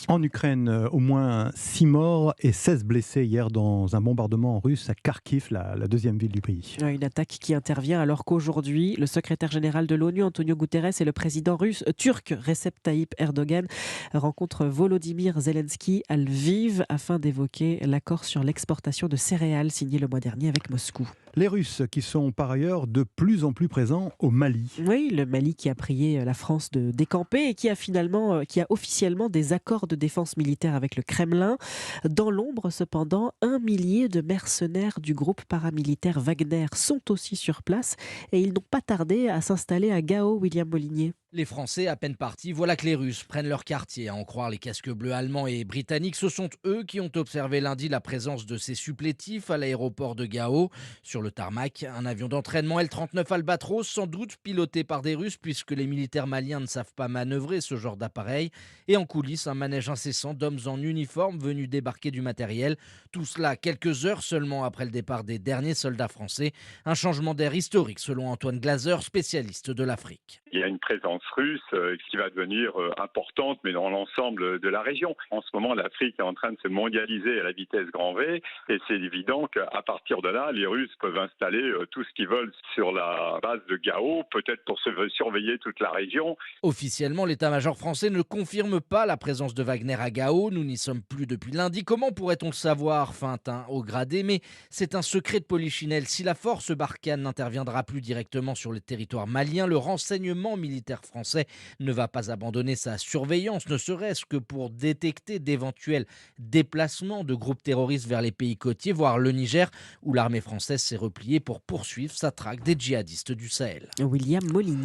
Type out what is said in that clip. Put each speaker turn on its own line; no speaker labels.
En Ukraine, au moins 6 morts et 16 blessés hier dans un bombardement russe à Kharkiv, la deuxième ville du pays.
Une attaque qui intervient alors qu'aujourd'hui, le secrétaire général de l'ONU, Antonio Guterres, et le président turc, Recep Tayyip Erdogan, rencontrent Volodymyr Zelensky à Lviv afin d'évoquer l'accord sur l'exportation de céréales signé le mois dernier avec Moscou.
Les Russes qui sont par ailleurs de plus en plus présents au Mali.
Oui, le Mali qui a prié la France de décamper et qui a officiellement des accords de défense militaire avec le Kremlin. Dans l'ombre, cependant, 1 millier de mercenaires du groupe paramilitaire Wagner sont aussi sur place et ils n'ont pas tardé à s'installer à Gao, William Molinier.
Les Français, à peine partis, voilà que les Russes prennent leur quartier. À en croire les casques bleus allemands et britanniques, ce sont eux qui ont observé lundi la présence de ces supplétifs à l'aéroport de Gao. Sur le tarmac, un avion d'entraînement L-39 Albatros, sans doute piloté par des Russes, puisque les militaires maliens ne savent pas manœuvrer ce genre d'appareil. Et en coulisses, un manège incessant d'hommes en uniforme venus débarquer du matériel. Tout cela quelques heures seulement après le départ des derniers soldats français. Un changement d'air historique, selon Antoine Glaser, spécialiste de l'Afrique.
Il y a une présence russe qui va devenir importante, mais dans l'ensemble de la région. En ce moment, l'Afrique est en train de se mondialiser à la vitesse grand V, et c'est évident qu'à partir de là, les Russes peuvent installer tout ce qu'ils veulent sur la base de Gao, peut-être pour surveiller toute la région.
Officiellement, l'état-major français ne confirme pas la présence de Wagner à Gao. Nous n'y sommes plus depuis lundi. Comment pourrait-on le savoir, feinte un haut gradé? Mais c'est un secret de polichinelle. Si la force Barkhane n'interviendra plus directement sur le territoire malien, le renseignement militaire français ne va pas abandonner sa surveillance, ne serait-ce que pour détecter d'éventuels déplacements de groupes terroristes vers les pays côtiers, voire le Niger, où l'armée française s'est repliée pour poursuivre sa traque des djihadistes du Sahel.
William Molinier.